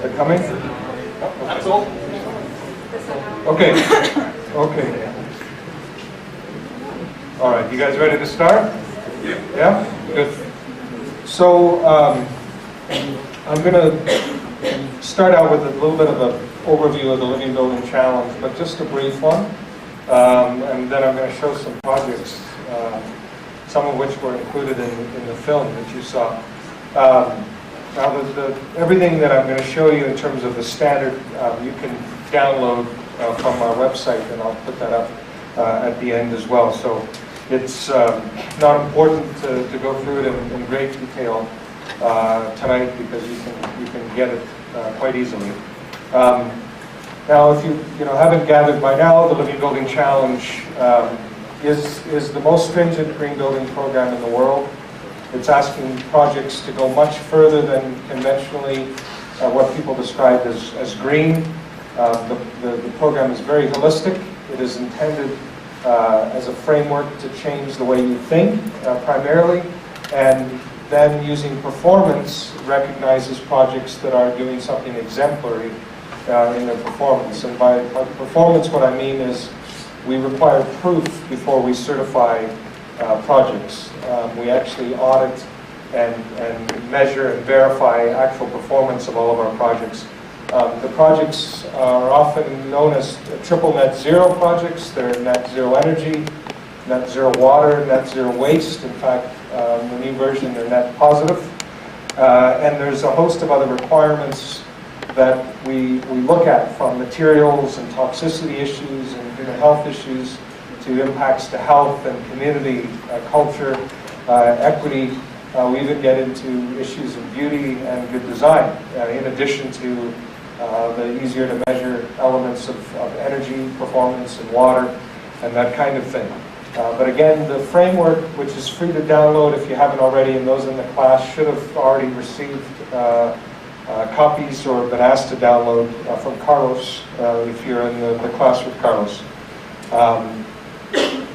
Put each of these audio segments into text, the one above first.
They're coming? That's all. Okay. Okay. All right, you guys ready to start? Yeah? Good. So, I'm going to start out with a little bit of an overview of the Living Building Challenge, but just a brief one. And then I'm going to show some projects, some of which were included in the film that you saw. Now, everything that I'm going to show you in terms of the standard, you can download from our website, and I'll put that up at the end as well. So it's not important to go through it in great detail tonight, because you can get it quite easily. Now, if you haven't gathered by now, the Living Building Challenge is the most stringent green building program in the world. It's asking projects to go much further than conventionally what people describe as green. The program is very holistic. It is intended as a framework to change the way you think, primarily, and then using performance recognizes projects that are doing something exemplary in their performance. And by performance, what I mean is we require proof before we certify projects. We actually audit and measure and verify actual performance of all of our projects. The projects are often known as triple net zero projects. They're net zero energy, net zero water, net zero waste. In fact, the new version, they're net positive. And there's a host of other requirements that we look at, from materials and toxicity issues and human health issues to impacts to health and community, culture, equity. We even get into issues of beauty and good design, in addition to the easier to measure elements of energy, performance, and water, and that kind of thing. But again, the framework, which is free to download if you haven't already, and those in the class should have already received copies or been asked to download from Carlos, if you're in the class with Carlos.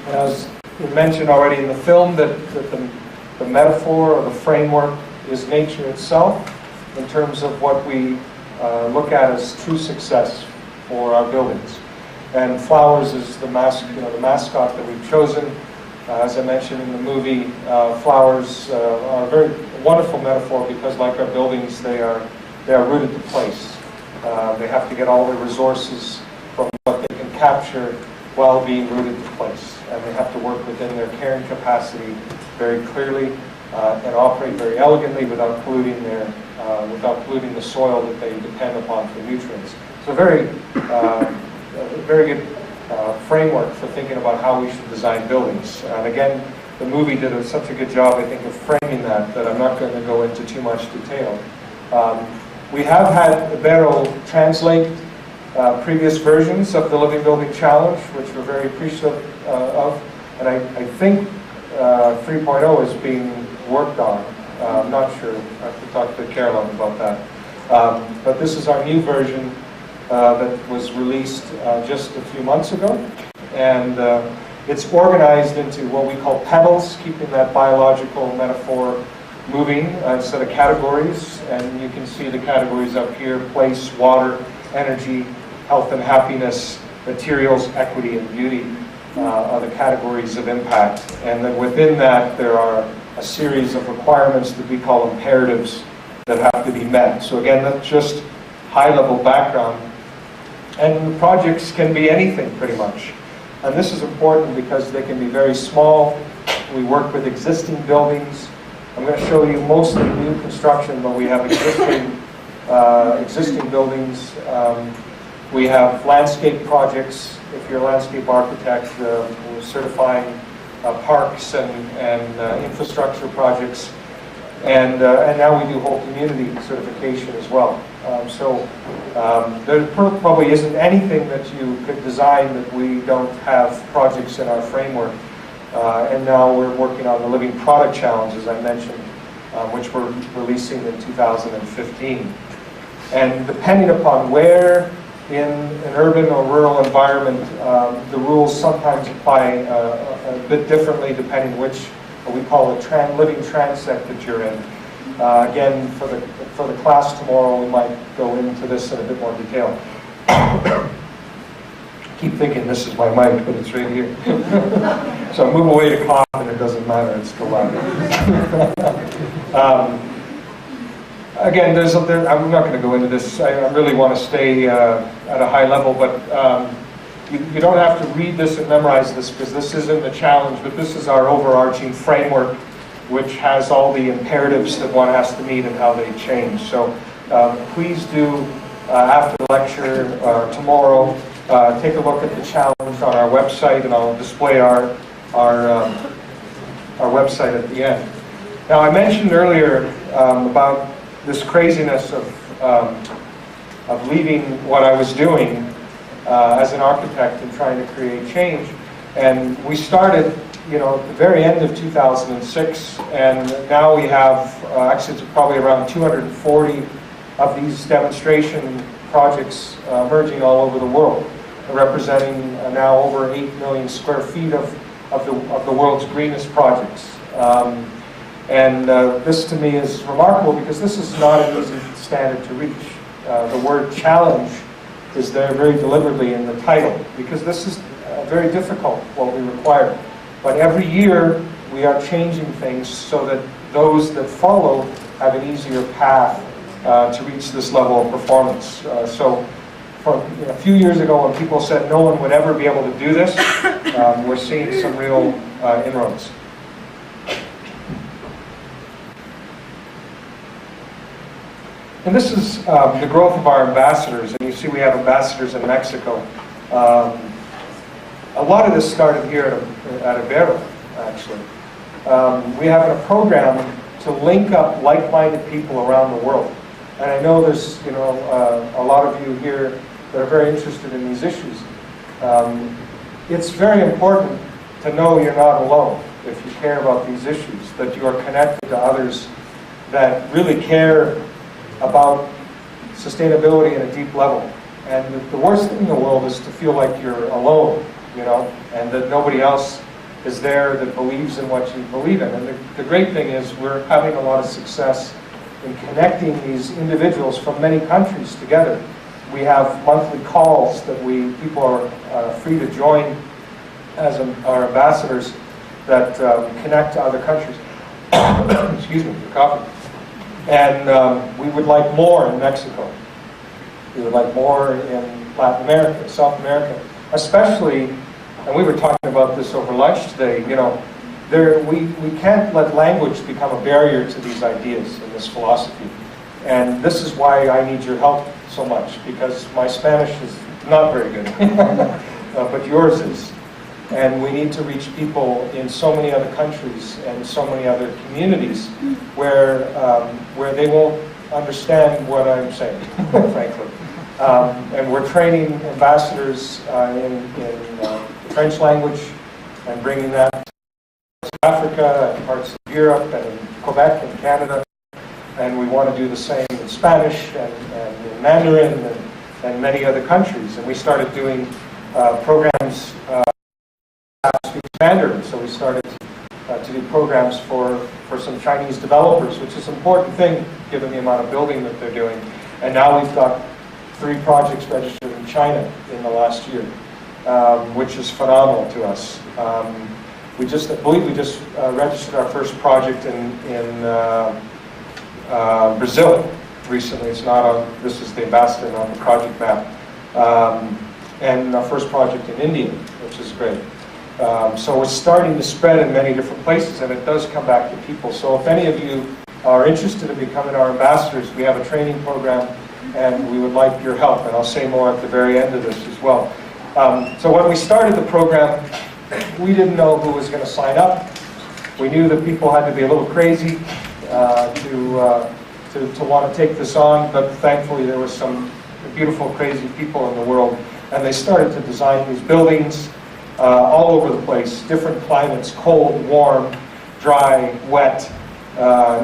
As we mentioned already in the film, that the metaphor or the framework is nature itself, in terms of what we look at as true success for our buildings. And flowers is the mascot that we've chosen. As I mentioned in the movie, flowers are a very wonderful metaphor, because like our buildings, they are rooted to place. They have to get all the resources from what they can capture while being rooted to place. And they have to work within their carrying capacity very clearly and operate very elegantly without polluting the soil that they depend upon for nutrients. So a very good framework for thinking about how we should design buildings. And again, the movie did such a good job, I think, of framing that I'm not going to go into too much detail. We have had Ibero translate previous versions of the Living Building Challenge, which we're very appreciative of. And I think 3.0 is being worked on. I'm not sure. I have to talk to Caroline about that. But this is our new version that was released just a few months ago. And it's organized into what we call petals, keeping that biological metaphor moving instead of categories. And you can see the categories up here: place, water, energy, health and happiness, materials, equity, and beauty are the categories of impact. And then within that, there are a series of requirements that we call imperatives that have to be met. So again, that's just high-level background. And the projects can be anything, pretty much. And this is important because they can be very small. We work with existing buildings. I'm going to show you mostly new construction, but we have existing buildings. We have landscape projects. If you're a landscape architect, we're certifying parks and infrastructure projects. And now we do whole community certification as well. There probably isn't anything that you could design that we don't have projects in our framework. And now we're working on the Living Product Challenge, as I mentioned, which we're releasing in 2015. And depending upon where in an urban or rural environment, the rules sometimes apply a bit differently depending which, what we call a living transect that you're in. Again, for the class tomorrow, we might go into this in a bit more detail. Keep thinking this is my mic, but it's right here. So move away to cough and it doesn't matter, it's still loud. Again, I'm not going to go into this. I really want to stay at a high level, but you don't have to read this and memorize this because this isn't the challenge, but this is our overarching framework which has all the imperatives that one has to meet and how they change. So please do, after the lecture tomorrow, take a look at the challenge on our website, and I'll display our website at the end. Now, I mentioned earlier about this craziness of leaving what I was doing as an architect and trying to create change. And we started, at the very end of 2006, and now we have, actually it's probably around 240 of these demonstration projects emerging all over the world, representing now over 8 million square feet of the world's greenest projects. This to me is remarkable because this is not an easy standard to reach. The word challenge is there very deliberately in the title because this is very difficult, what we require. But every year we are changing things so that those that follow have an easier path to reach this level of performance. So from a few years ago when people said no one would ever be able to do this, we're seeing some real inroads. And this is the growth of our ambassadors, and you see we have ambassadors in Mexico. A lot of this started here at Ibero, actually. We have a program to link up like-minded people around the world. And I know there's a lot of you here that are very interested in these issues. It's very important to know you're not alone if you care about these issues, that you are connected to others that really care about sustainability at a deep level. And the worst thing in the world is to feel like you're alone, and that nobody else is there that believes in what you believe in. And the great thing is we're having a lot of success in connecting these individuals from many countries together. We have monthly calls that people are free to join as our ambassadors that connect to other countries. Excuse me for coughing. And we would like more in Mexico. We would like more in Latin America, South America, especially, and we were talking about this over lunch today, we can't let language become a barrier to these ideas and this philosophy. And this is why I need your help so much, because my Spanish is not very good, but yours is. And we need to reach people in so many other countries and so many other communities where they won't understand what I'm saying, frankly. And we're training ambassadors in French language and bringing that to Africa and parts of Europe and in Quebec and Canada. And we want to do the same in Spanish and in Mandarin and many other countries. And we started doing programs speak Mandarin, so we started to do programs for some Chinese developers, which is an important thing given the amount of building that they're doing. And now we've got 3 projects registered in China in the last year, which is phenomenal to us. I believe we just registered our first project in Brazil recently. It's not on, this is the ambassador on the project map. And our first project in India, which is great. So we're starting to spread in many different places, and it does come back to people. So if any of you are interested in becoming our ambassadors, we have a training program, and we would like your help. And I'll say more at the very end of this as well. So when we started the program, we didn't know who was going to sign up. We knew that people had to be a little crazy to want to take this on, but thankfully there were some beautiful, crazy people in the world, and they started to design these buildings all over the place, different climates, cold, warm, dry, wet,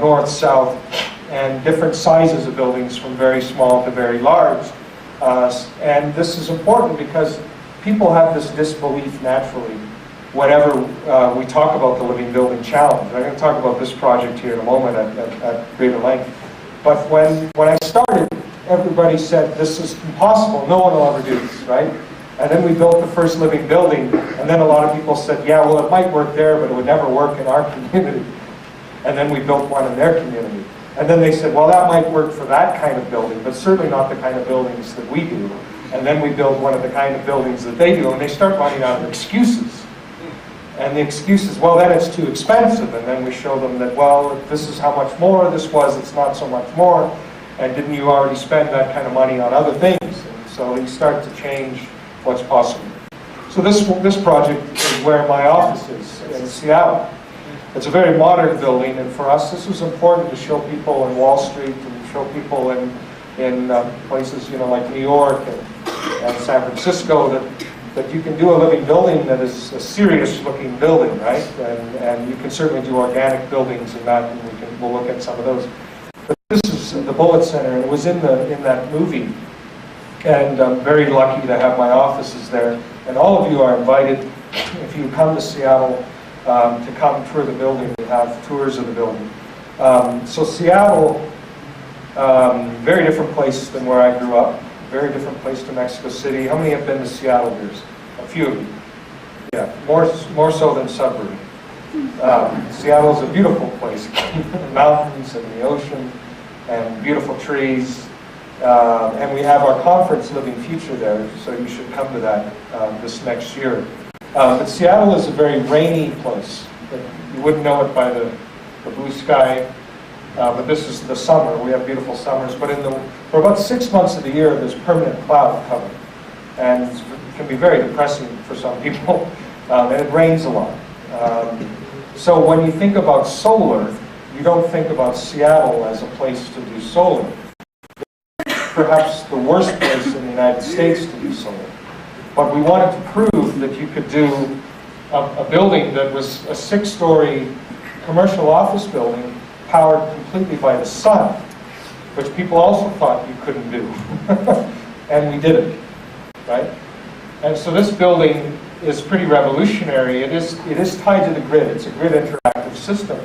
north, south, and different sizes of buildings from very small to very large. And this is important because people have this disbelief naturally whenever we talk about the Living Building Challenge. I'm going to talk about this project here in a moment at greater length. But when I started, everybody said, this is impossible, no one will ever do this, right? And then we built the first living building, and then a lot of people said, yeah, well, it might work there, but it would never work in our community. And then we built one in their community. And then they said, well, that might work for that kind of building, but certainly not the kind of buildings that we do. And then we build one of the kind of buildings that they do, and they start running out of excuses. And the excuse is, well, then it's too expensive. And then we show them that, well, this is how much more this was, it's not so much more. And didn't you already spend that kind of money on other things? And so you start to change what's possible. So this project is where my office is, in Seattle. It's a very modern building, and for us this was important to show people in Wall Street and show people in places, you know, like New York and San Francisco that you can do a living building that is a serious looking building, right? And you can certainly do organic buildings and that, and we'll look at some of those. But this is the Bullitt Center, and it was in that movie. And I'm very lucky to have my offices there. And all of you are invited, if you come to Seattle, to come tour the building. We have tours of the building. So Seattle, very different place than where I grew up. Very different place to Mexico City. How many have been to Seattle here? A few of you. Yeah, more so than Sudbury. Seattle is a beautiful place. Mountains and the ocean and beautiful trees. And we have our conference, Living Future, there, so you should come to that this next year. But Seattle is a very rainy place. You wouldn't know it by the blue sky, but this is the summer. We have beautiful summers, but for about 6 months of the year, there's permanent cloud cover. And it can be very depressing for some people, and it rains a lot. So when you think about solar, you don't think about Seattle as a place to do solar. Perhaps the worst place in the United States to do solar. But we wanted to prove that you could do a building that was a 6-story commercial office building powered completely by the sun, which people also thought you couldn't do. And we did it, right? And so this building is pretty revolutionary. It is tied to the grid. It's a grid interactive system,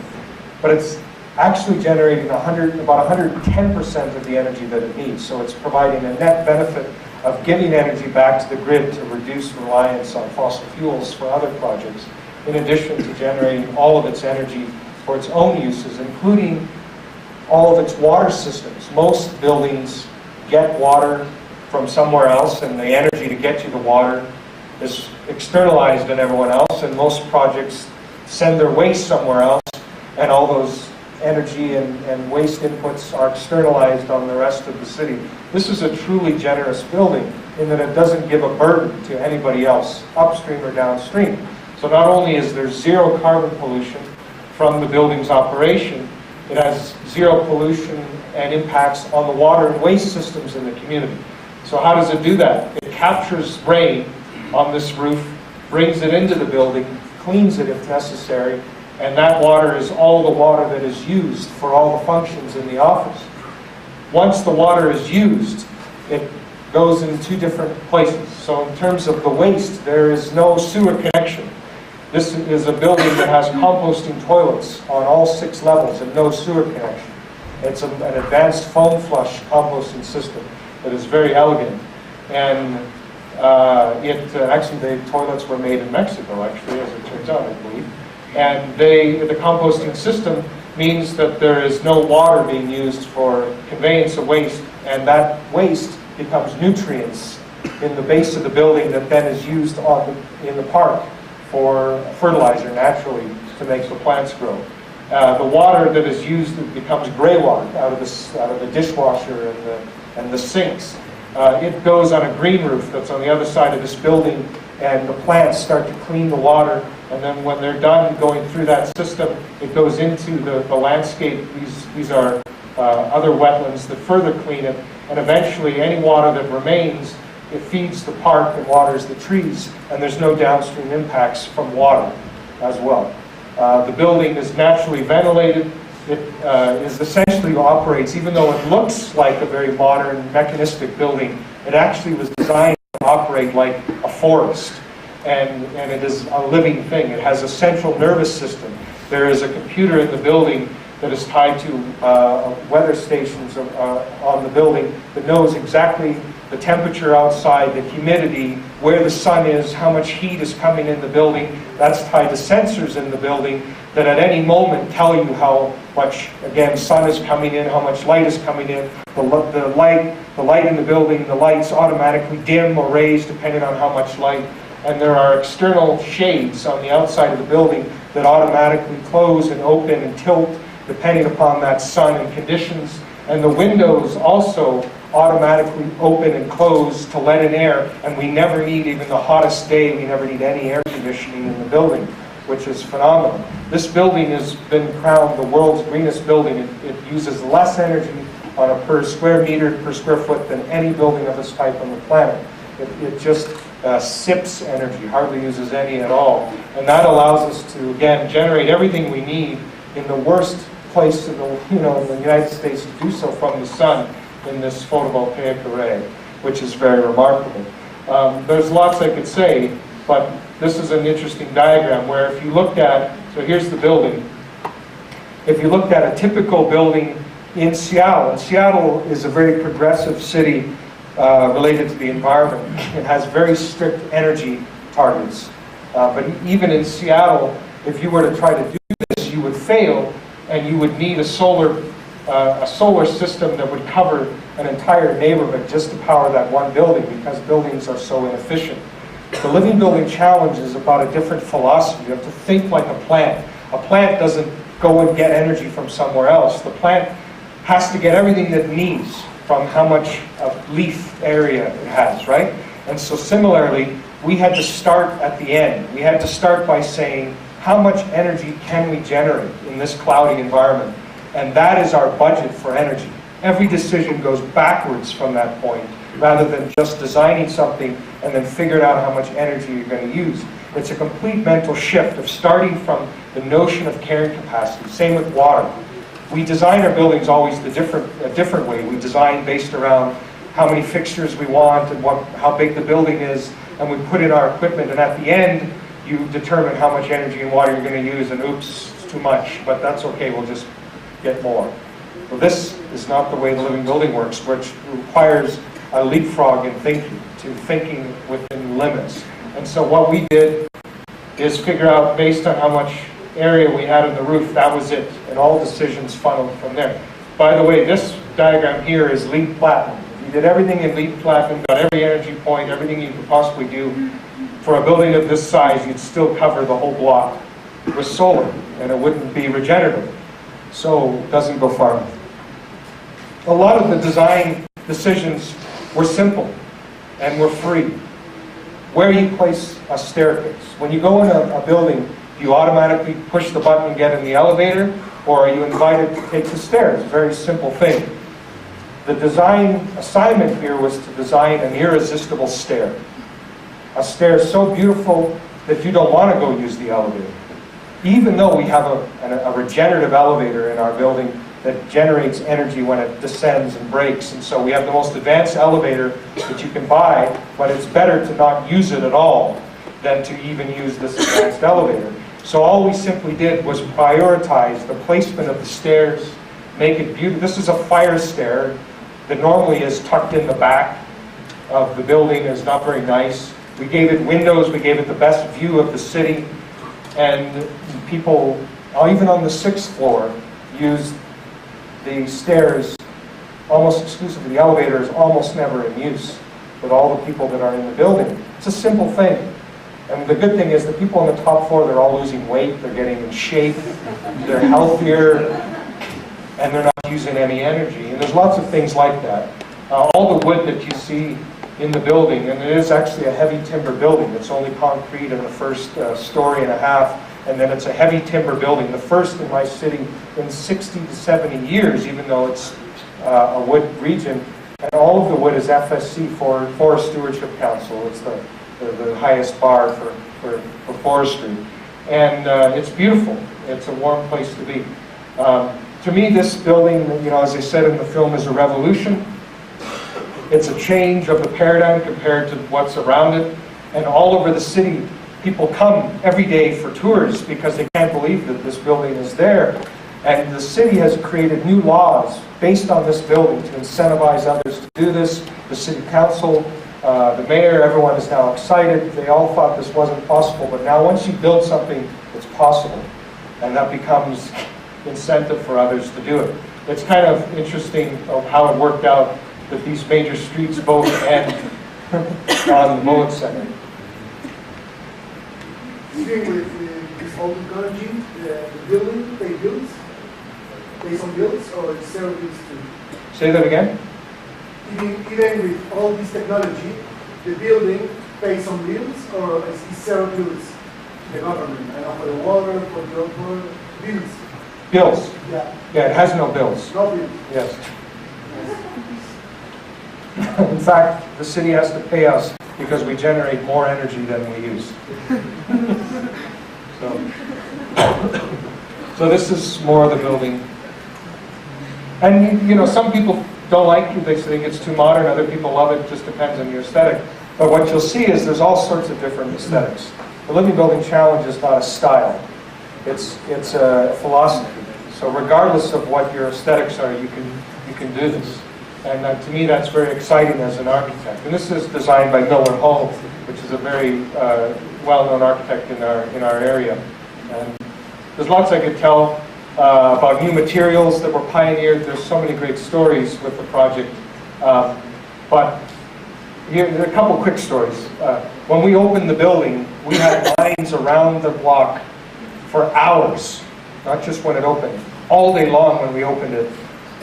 but it's actually generating about 110% of the energy that it needs. So it's providing a net benefit of giving energy back to the grid to reduce reliance on fossil fuels for other projects, in addition to generating all of its energy for its own uses, including all of its water systems. Most buildings get water from somewhere else, and the energy to get you the water is externalized on everyone else, and most projects send their waste somewhere else, and all those energy and waste inputs are externalized on the rest of the city. This is a truly generous building in that it doesn't give a burden to anybody else, upstream or downstream. So not only is there zero carbon pollution from the building's operation, it has zero pollution and impacts on the water and waste systems in the community. So how does it do that? It captures rain on this roof, brings it into the building, cleans it if necessary, and that water is all the water that is used for all the functions in the office. Once the water is used, it goes in 2 different places. So in terms of the waste, there is no sewer connection. This is a building that has composting toilets on all 6 levels and no sewer connection. It's an advanced foam flush composting system that is very elegant. And actually the toilets were made in Mexico, actually, as it turns out, I believe. And the composting system means that there is no water being used for conveyance of waste, and that waste becomes nutrients in the base of the building that then is used in the park for fertilizer naturally to make the plants grow. The water that is used becomes gray water out of the dishwasher and the sinks. It goes on a green roof that's on the other side of this building, and the plants start to clean the water. And then when they're done going through that system, it goes into the landscape. These are other wetlands that further clean it. And eventually, any water that remains, it feeds the park and waters the trees. And there's no downstream impacts from water as well. The building is naturally ventilated. It is essentially operates, even though it looks like a very modern mechanistic building, it actually was designed to operate like a forest. and it is a living thing. It has a central nervous system. There is a computer in the building that is tied to weather stations on the building that knows exactly the temperature outside, the humidity, where the sun is, how much heat is coming in the building. That's tied to sensors in the building that at any moment tell you how much, again, sun is coming in, how much light is coming in. The light in the building, the lights automatically dim or raise depending on how much light. And there are external shades on the outside of the building that automatically close and open and tilt depending upon that sun and conditions. And the windows also automatically open and close to let in air, and we never need, even the hottest day, we never need any air conditioning in the building, which is phenomenal. This building has been crowned the world's greenest building. It uses less energy on a per square meter, per square foot than any building of this type on the planet. It just sips energy, hardly uses any at all. And that allows us to, again, generate everything we need in the worst place in the, in the United States to do so, from the sun, in this photovoltaic array, which is very remarkable. There's lots I could say, but this is an interesting diagram where if you looked at, so here's the building. If you looked at a typical building in Seattle, and Seattle is a very progressive city related to the environment. It has very strict energy targets. But even in Seattle, if you were to try to do this, you would fail, and you would need a solar system that would cover an entire neighborhood just to power that one building, because buildings are so inefficient. The Living Building Challenge is about a different philosophy. You have to think like a plant. A plant doesn't go and get energy from somewhere else. The plant has to get everything that it needs from how much leaf area it has, right? And so similarly, we had to start at the end. We had to start by saying, how much energy can we generate in this cloudy environment? And that is our budget for energy. Every decision goes backwards from that point, rather than just designing something and then figuring out how much energy you're going to use. It's a complete mental shift of starting from the notion of carrying capacity. Same with water. We design our buildings always a different way. We design based around how many fixtures we want and how big the building is, and we put in our equipment, and at the end, you determine how much energy and water you're going to use, and oops, it's too much, but that's okay, we'll just get more. Well, this is not the way the living building works, which requires a leapfrog in thinking within limits. And so what we did is figure out, based on how much area we had on the roof, that was it, and all decisions funneled from there. By the way, this diagram here is LEED Platinum. If you did everything in LEED Platinum, got every energy point, everything you could possibly do, for a building of this size, you'd still cover the whole block with solar, and it wouldn't be regenerative. So it doesn't go far enough. A lot of the design decisions were simple and were free. Where you place a staircase. When you go in a building, do you automatically push the button and get in the elevator, or are you invited to take the stairs? Very simple thing. The design assignment here was to design an irresistible stair. A stair so beautiful that you don't want to go use the elevator. Even though we have a regenerative elevator in our building that generates energy when it descends and breaks, and so we have the most advanced elevator that you can buy, but it's better to not use it at all than to even use this advanced elevator. So all we simply did was prioritize the placement of the stairs, make it beautiful. This is a fire stair that normally is tucked in the back of the building. It's not very nice. We gave it windows, we gave it the best view of the city, and people, even on the 6th floor, used the stairs almost exclusively. The elevator is almost never in use with all the people that are in the building. It's a simple thing. And the good thing is the people on the top floor, they're all losing weight, they're getting in shape, they're healthier, and they're not using any energy. And there's lots of things like that. All the wood that you see in the building, and it is actually a heavy timber building. It's only concrete in the first story and a half, and then it's a heavy timber building, the first in my city in 60 to 70 years, even though it's a wood region. And all of the wood is FSC, Forest Stewardship Council. It's the highest bar for forestry. And it's beautiful. It's a warm place to be. To me, this building, as I said in the film, is a revolution. It's a change of the paradigm compared to what's around it. And all over the city, people come every day for tours because they can't believe that this building is there. And the city has created new laws based on this building to incentivize others to do this. The city council, the mayor, everyone is now excited. They all thought this wasn't possible, but now once you build something, it's possible. And that becomes incentive for others to do it. It's kind of interesting of how it worked out that these major streets both end on the Mullet Center. Even with this old technology, the building they built, based on builds or zero builds too? Say that again? Even with all this technology, the building based on builds or is zero builds? The government, for the water, for the bills. Bills? Yeah. Yeah, it has no bills. No bills. Yes. In fact, the city has to pay us because we generate more energy than we use. So this is more of the building. And you know, some people don't like it, they think it's too modern, other people love it, just depends on your aesthetic. But what you'll see is there's all sorts of different aesthetics. The Living Building Challenge is not a style, it's a philosophy. So regardless of what your aesthetics are, you can do this. And to me, that's very exciting as an architect. And this is designed by Miller Hull, which is a very well-known architect in our area. And there's lots I could tell about new materials that were pioneered. There's so many great stories with the project. But here are a couple quick stories. When we opened the building, we had lines around the block for hours, not just when it opened, all day long when we opened it.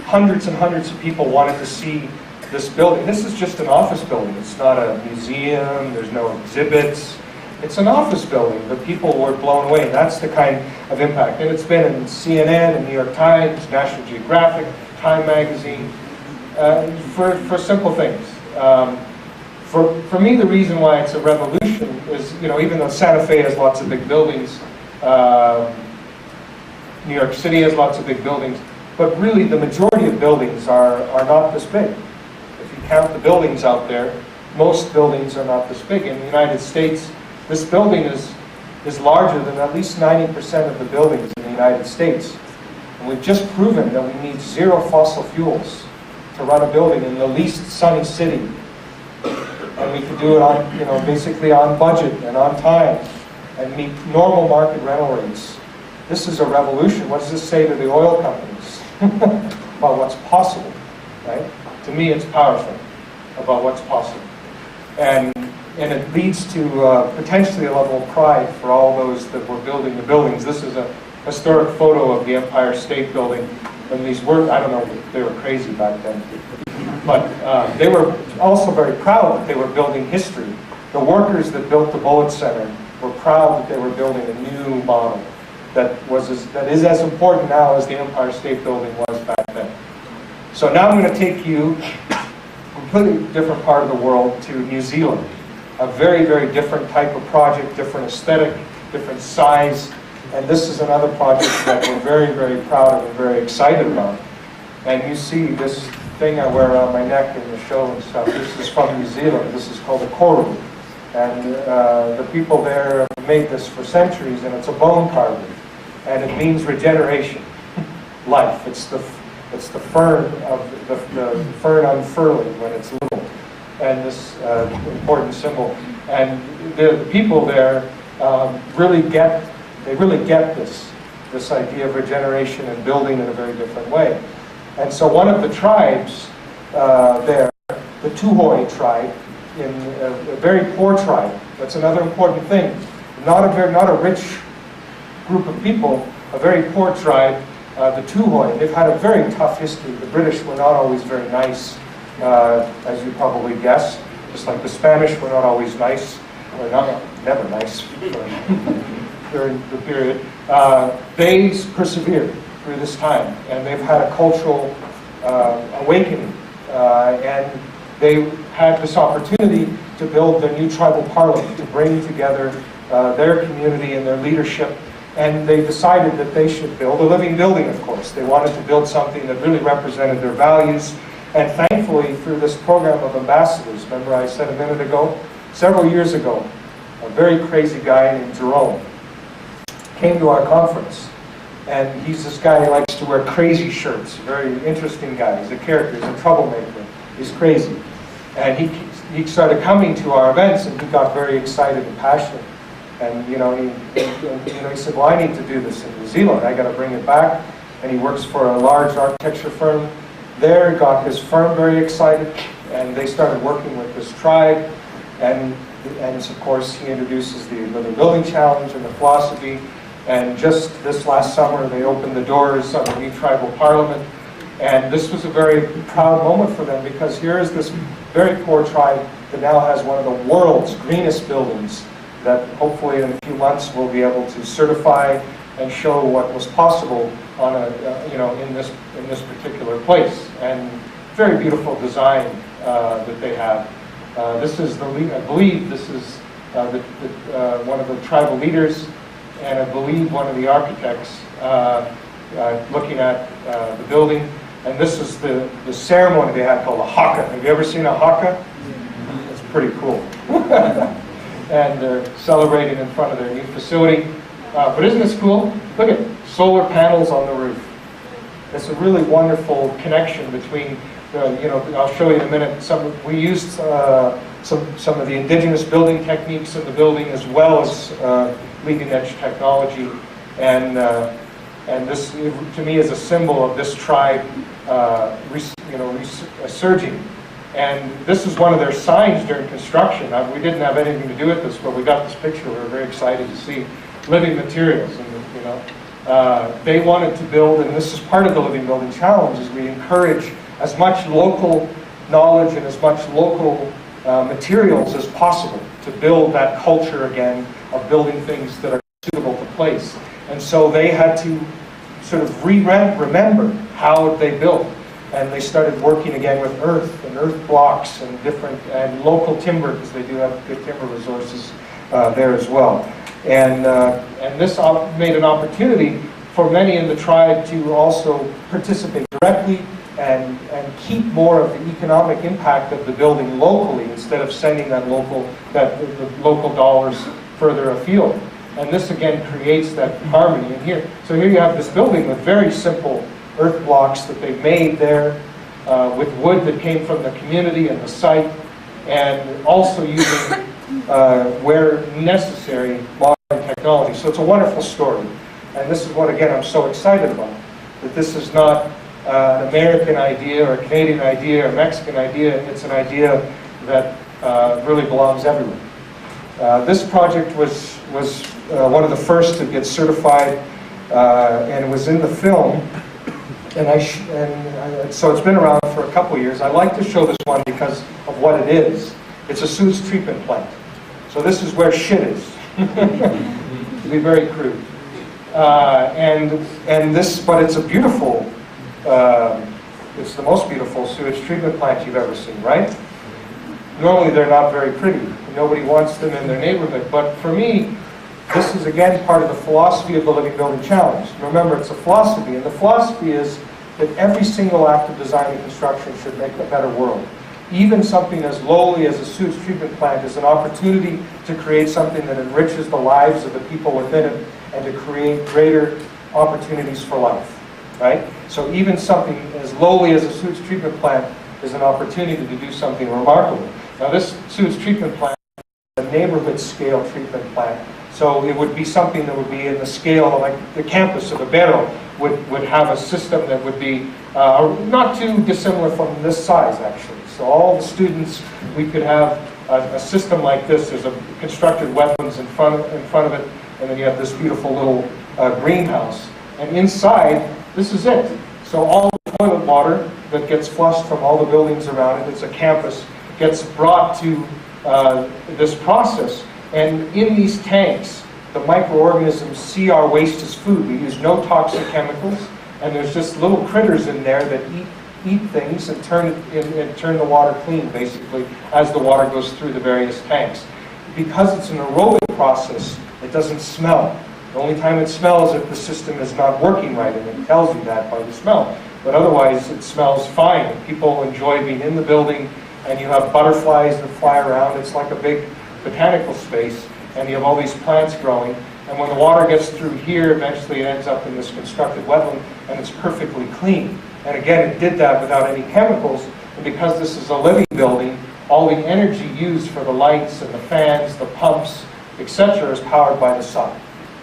Hundreds and hundreds of people wanted to see this building. This is just an office building. It's not a museum. There's no exhibits. It's an office building, but people were blown away. That's the kind of impact. And it's been in CNN, and New York Times, National Geographic, Time Magazine, for simple things. For me, the reason why it's a revolution is, you know, even though Santa Fe has lots of big buildings, New York City has lots of big buildings, but really the majority of buildings are not this big. If you count the buildings out there, most buildings are not this big. In the United States, this building is larger than at least 90% of the buildings in the United States. And we've just proven that we need zero fossil fuels to run a building in the least sunny city. And we can do it on, you know, basically on budget and on time and meet normal market rental rates. This is a revolution. What does this say to the oil companies about what's possible, right? To me, it's powerful about what's possible. And it leads to potentially a level of pride for all those that were building the buildings. This is a historic photo of the Empire State Building. And these were, I don't know, they were crazy back then. But they were also very proud that they were building history. The workers that built the Bullitt Center were proud that they were building a new model that is as important now as the Empire State Building was back then. So now I'm going to take you to a completely different part of the world, to New Zealand. A very, very different type of project, different aesthetic, different size. And this is another project that we're very, very proud of and very excited about. And you see this thing I wear around my neck in the show and stuff. This is from New Zealand. This is called a koru. And the people there have made this for centuries, and it's a bone carving. And it means regeneration, life. It's the fern of the fern unfurling when it's little, and this important symbol. And the people there really get this idea of regeneration and building in a very different way. And so one of the tribes there, the Tuhoi tribe, in a very poor tribe. That's another important thing. Not a rich group of people, a very poor tribe, the Tuhoi. They've had a very tough history. The British were not always very nice, as you probably guess. Just like the Spanish were not always nice, or never nice during the period. They persevered through this time, and they've had a cultural awakening, and they had this opportunity to build their new tribal parliament, to bring together their community and their leadership. And they decided that they should build a living building, of course. They wanted to build something that really represented their values. And thankfully, through this program of ambassadors, remember I said a minute ago, several years ago, a very crazy guy named Jerome, came to our conference. And he's this guy who likes to wear crazy shirts, very interesting guy. He's a character, he's a troublemaker, he's crazy. And he started coming to our events, and he got very excited and passionate. And he said, well, I need to do this in New Zealand. I got to bring it back. And he works for a large architecture firm there, got his firm very excited, and they started working with this tribe. And of course, he introduces the Living Building Challenge and the philosophy. And just this last summer, they opened the doors of a new tribal parliament. And this was a very proud moment for them, because here is this very poor tribe that now has one of the world's greenest buildings that hopefully in a few months we'll be able to certify and show what was possible on in this particular place. And very beautiful design that they have. This is I believe this is one of the tribal leaders, and I believe one of the architects looking at the building. And this is the ceremony they had called a haka. Have you ever seen a haka? It's pretty cool. And they're celebrating in front of their new facility. But isn't this cool? Look at solar panels on the roof. It's a really wonderful connection between, I'll show you in a minute. We used some of the indigenous building techniques in the building, as well as leading edge technology. And this, to me, is a symbol of this tribe surging. And this is one of their signs during construction. We didn't have anything to do with this, but we got this picture. We were very excited to see living materials. And they wanted to build, and this is part of the Living Building Challenge, is we encourage as much local knowledge and as much local materials as possible to build that culture again of building things that are suitable to place. And so they had to sort of remember how they built. And they started working again with earth and earth blocks and local timber, because they do have good timber resources there as well. And this made an opportunity for many in the tribe to also participate directly and keep more of the economic impact of the building locally, instead of sending the local dollars further afield. And this again creates that harmony in here. So here you have this building with very simple earth blocks that they've made there with wood that came from the community and the site, and also using, where necessary, modern technology. So it's a wonderful story. And this is what, again, I'm so excited about. That this is not an American idea or a Canadian idea or a Mexican idea. It's an idea that really belongs everywhere. This project was one of the first to get certified, and it was in the film. So it's been around for a couple of years. I like to show this one because of what it is. It's a sewage treatment plant. So this is where shit is, to be very crude. But it's a beautiful, it's the most beautiful sewage treatment plant you've ever seen, right? Normally they're not very pretty. Nobody wants them in their neighborhood. But for me, this is again part of the philosophy of the Living Building Challenge. Remember, it's a philosophy, and the philosophy is that every single act of design and construction should make a better world. Even something as lowly as a sewage treatment plant is an opportunity to create something that enriches the lives of the people within it, and to create greater opportunities for life, right? So even something as lowly as a sewage treatment plant is an opportunity to do something remarkable. Now this sewage treatment plant is a neighborhood scale treatment plant. So it would be something that would be in the scale, like the campus of Ibero would have a system that would be not too dissimilar from this size, actually. So all the students, we could have a system like this. There's a constructed wetlands in front of it, and then you have this beautiful little greenhouse. And inside, this is it. So all the toilet water that gets flushed from all the buildings around it, it's a campus, gets brought to this process. And in these tanks, the microorganisms see our waste as food. We use no toxic chemicals, and there's just little critters in there that eat things and turn the water clean, basically, as the water goes through the various tanks. Because it's an aerobic process, it doesn't smell. The only time it smells is if the system is not working right, and it tells you that by the smell. But otherwise, it smells fine. People enjoy being in the building, and you have butterflies that fly around. It's like a big botanical space. and you have all these plants growing, and when the water gets through here, eventually it ends up in this constructed wetland, and it's perfectly clean. And again, it did that without any chemicals, and because this is a living building, all the energy used for the lights and the fans, the pumps, etc. is powered by the sun.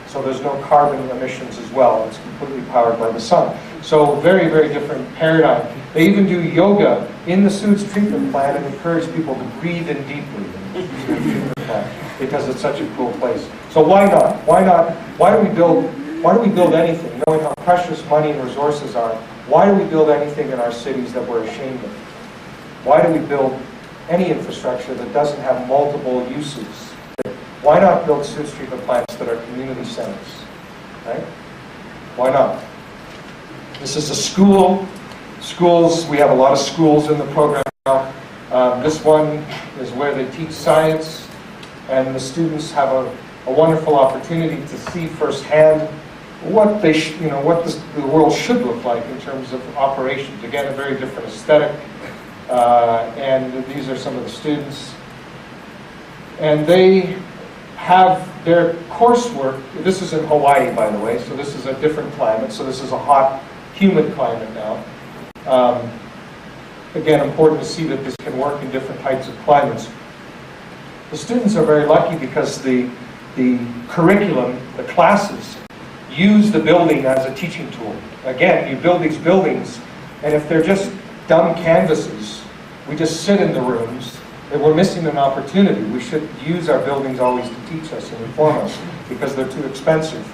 So there's no carbon emissions as well. It's completely powered by the sun. So very, very different paradigm. They even do yoga in the sewage treatment plant and encourage people to breathe in deeply in the sewage treatment plant because it's such a cool place. So why not? Why not? Why do we build anything? Knowing how precious money and resources are, why do we build anything in our cities that we're ashamed of? Why do we build any infrastructure that doesn't have multiple uses? Why not build sewage treatment plants that are community centers? Right? Why not? This is a school. Schools, we have a lot of schools in the program now. This one is where they teach science, and the students have a wonderful opportunity to see firsthand what they what the world should look like in terms of operations. Again, a very different aesthetic. And these are some of the students. And they have their coursework. This is in Hawaii, by the way, so this is a different climate. So this is a hot, humid climate now. Again, important to see that this can work in different types of climates. The students are very lucky because the curriculum, the classes, use the building as a teaching tool. Again, you build these buildings, and if they're just dumb canvases, we just sit in the rooms, and we're missing an opportunity. We should use our buildings always to teach us and inform us because they're too expensive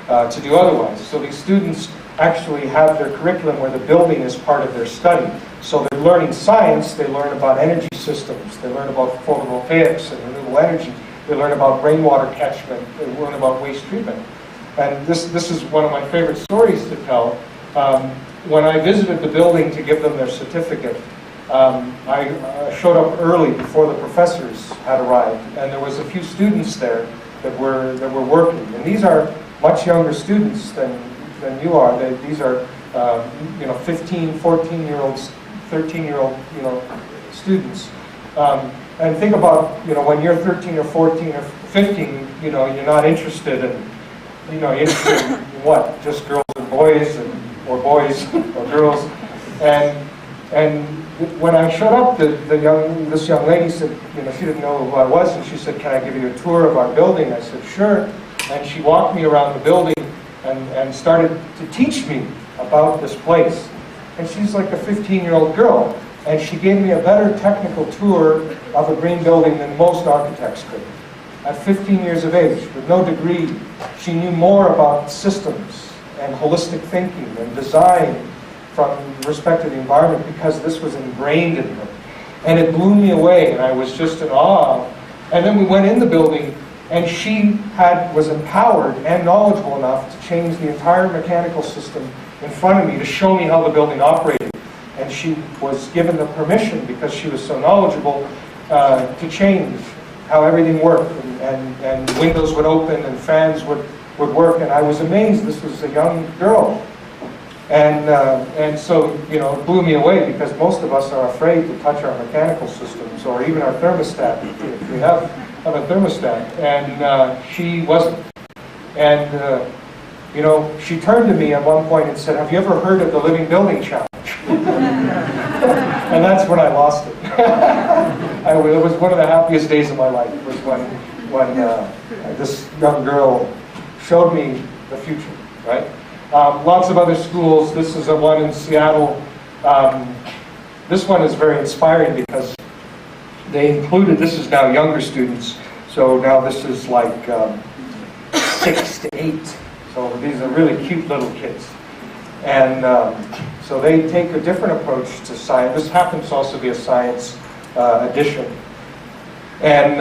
to do otherwise. So these students actually have their curriculum where the building is part of their study. So they're learning science, they learn about energy systems, they learn about photovoltaics and renewable energy, they learn about rainwater catchment, they learn about waste treatment. And this is one of my favorite stories to tell. When I visited the building to give them their certificate, I showed up early before the professors had arrived, and there was a few students there that were working. And these are much younger students than you are. These are 15, 14-year-olds, 13-year-old students. And think about when you're 13 or 14 or 15, you're not interested in you're interested in what? Just girls and boys, or boys or girls. And when I showed up, this young lady said, she didn't know who I was, and she said, "Can I give you a tour of our building?" I said, "Sure." And she walked me around the building and started to teach me about this place. And she's like a 15-year-old girl, and she gave me a better technical tour of a green building than most architects could. At 15 years of age, with no degree, she knew more about systems and holistic thinking and design from respect to the environment because this was ingrained in her. And it blew me away, and I was just in awe. And then we went in the building, and she was empowered and knowledgeable enough to change the entire mechanical system in front of me to show me how the building operated. And she was given the permission, because she was so knowledgeable, to change how everything worked. And windows would open and fans would work. And I was amazed. This was a young girl. And so, it blew me away, because most of us are afraid to touch our mechanical systems or even our thermostat, if we have a thermostat. And she wasn't. And, she turned to me at one point and said, "Have you ever heard of the Living Building Challenge?" And that's when I lost it. It was one of the happiest days of my life, was when this young girl showed me the future, right? Lots of other schools. This is one in Seattle. This one is very inspiring because they included, this is now younger students, so now this is like 6 to 8. So these are really cute little kids. And so they take a different approach to science. This happens to also be a science edition. And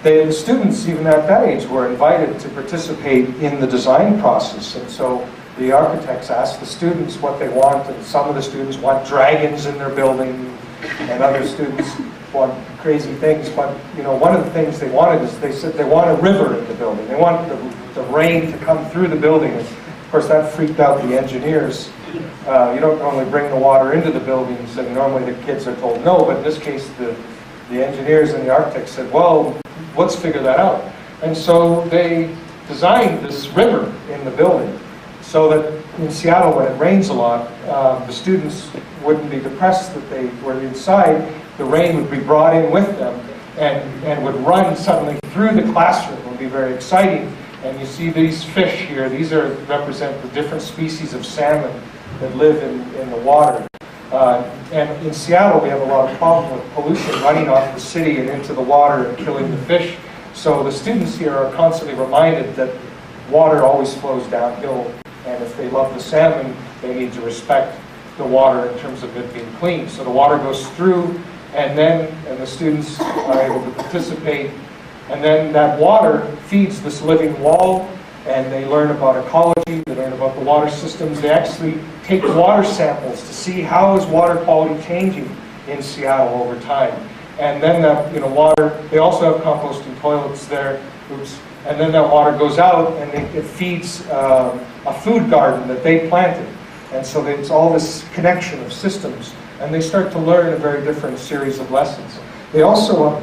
the students, even at that age, were invited to participate in the design process. And so the architects asked the students what they want, and some of the students want dragons in their building, and other students want crazy things. But one of the things they wanted is, they said they want a river in the building. They want the rain to come through the building. And of course, that freaked out the engineers. You don't normally bring the water into the buildings, and normally the kids are told no. But in this case, the engineers and the architects said, "Well, let's figure that out." And so they designed this river in the building so that in Seattle, when it rains a lot, the students wouldn't be depressed that they were inside. The rain would be brought in with them and would run suddenly through the classroom. It would be very exciting. And you see these fish here. These represent the different species of salmon that live in the water. And in Seattle, we have a lot of problem with pollution running off the city and into the water and killing the fish. So the students here are constantly reminded that water always flows downhill, and if they love the salmon, they need to respect the water in terms of it being clean. So the water goes through, and the students are able to participate, and then that water feeds this living wall, and they learn about ecology, they learn about the water systems. They actually take water samples to see how is water quality changing in Seattle over time. And then that water, they also have composting toilets there, and then that water goes out and it feeds a food garden that they planted. And so it's all this connection of systems, and they start to learn a very different series of lessons. They also,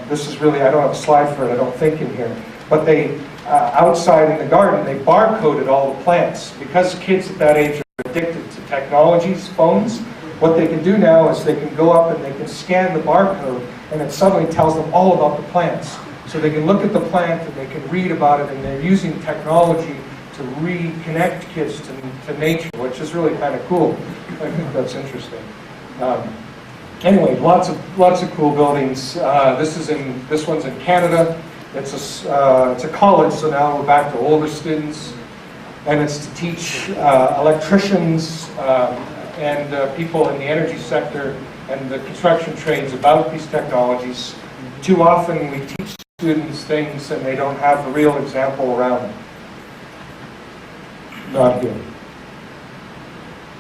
this is really, I don't have a slide for it, I don't think, in here, but they, outside in the garden, they barcoded all the plants. Because kids at that age are addicted to technologies, phones, what they can do now is they can go up and they can scan the barcode, and it suddenly tells them all about the plants. So they can look at the plant and they can read about it, and they're using technology to reconnect kids to nature, which is really kind of cool. I think that's interesting. Anyway, lots of cool buildings. This one's in Canada. It's a college, so now we're back to older students, and it's to teach electricians and people in the energy sector and the construction trades about these technologies. Too often we teach students things and they don't have the real example around them. Not here.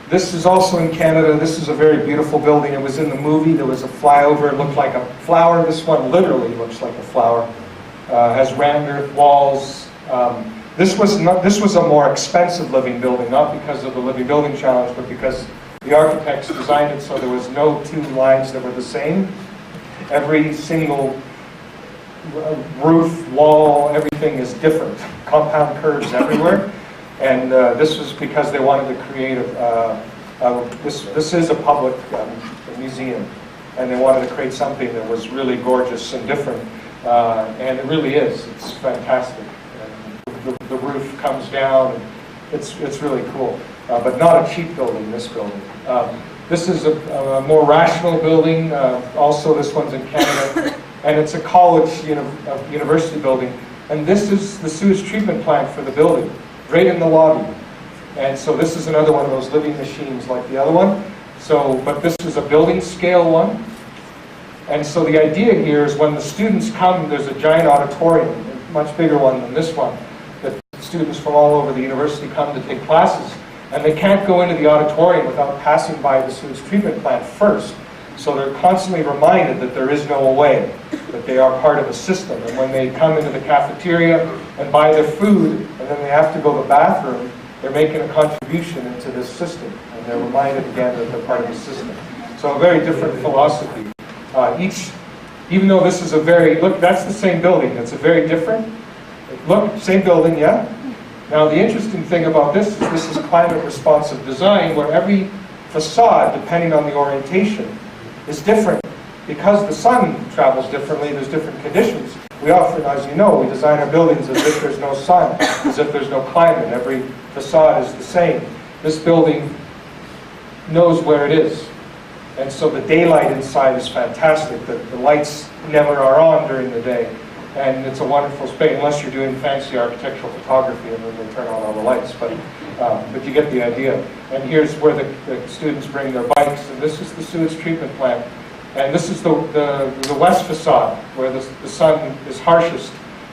This is also in Canada. This is a very beautiful building. It was in the movie. There was a flyover. It looked like a flower. This one literally looks like a flower. Has rammed earth walls. This was a more expensive living building, not because of the living building challenge, but because the architects designed it so there was no two lines that were the same. Every single roof, wall, everything is different. Compound curves everywhere. And this was because they wanted to create this is a public museum, and they wanted to create something that was really gorgeous and different, and it really is. It's fantastic. And the roof comes down, and it's really cool, but not a cheap building. This building. This is a more rational building. Also, this one's in Canada, and it's a college, university building. And this is the sewage treatment plant for the building, right in the lobby. And so this is another one of those living machines like the other one. So, but this is a building scale one. And so the idea here is when the students come, there's a giant auditorium, a much bigger one than this one, that students from all over the university come to take classes. And they can't go into the auditorium without passing by the sewage treatment plant first. So they're constantly reminded that there is no way, that they are part of a system. And when they come into the cafeteria and buy their food, and then they have to go to the bathroom, they're making a contribution into this system. And they're reminded again that they're part of the system. So a very different philosophy. Even though this is look, that's the same building. It's a very different, look, same building, yeah? Now the interesting thing about this is climate responsive design, where every facade, depending on the orientation, is different. Because the sun travels differently, there's different conditions. We often, as you know, we design our buildings as if there's no sun, as if there's no climate. Every facade is the same. This building knows where it is. And so the daylight inside is fantastic. The lights never are on during the day. And it's a wonderful space, unless you're doing fancy architectural photography and then they turn on all the lights. But you get the idea. And here's where the students bring their bikes. And this is the sewage treatment plant. And this is the west facade, where the sun is harshest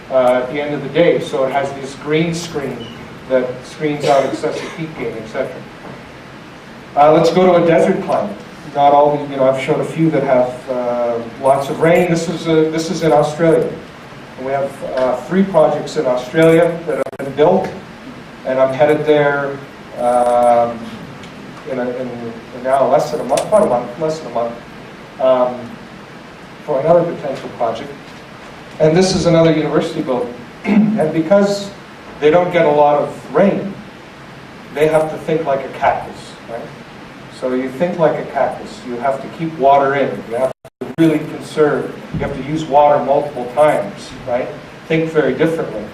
at the end of the day. So it has this green screen that screens out excessive heat gain, etc. Let's go to a desert climate. Not all, I've showed a few that have lots of rain. This is in Australia. And we have 3 projects in Australia that have been built, and I'm headed there in now less than a month, for another potential project. And this is another university building. And because they don't get a lot of rain, they have to think like a cactus, right? So you think like a cactus. You have to keep water in. You have to really conserve. You have to use water multiple times, right? Think very differently,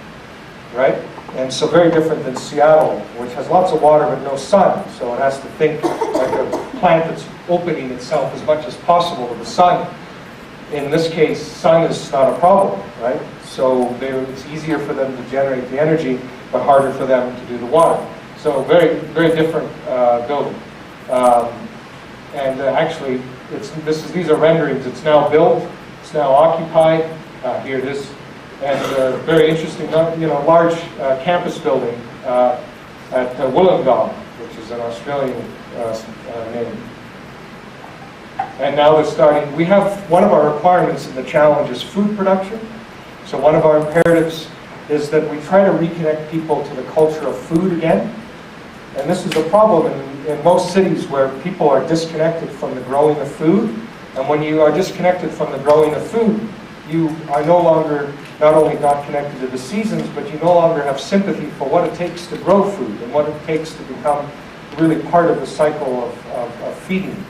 right? And so very different than Seattle, which has lots of water but no sun. So it has to think like a plant that's opening itself as much as possible to the sun. In this case, sun is not a problem, right? So it's easier for them to generate the energy, but harder for them to do the water. So very, very different building. Actually, these are renderings. It's now built. It's now occupied. Here it is. And very interesting, large campus building at Wollongong, which is an Australian name. And now they're starting. We have one of our requirements in the challenge is food production. So one of our imperatives is that we try to reconnect people to the culture of food again. And this is a problem in most cities where people are disconnected from the growing of food. And when you are disconnected from the growing of food, you are no longer not only not connected to the seasons, but you no longer have sympathy for what it takes to grow food and what it takes to become really part of the cycle of feeding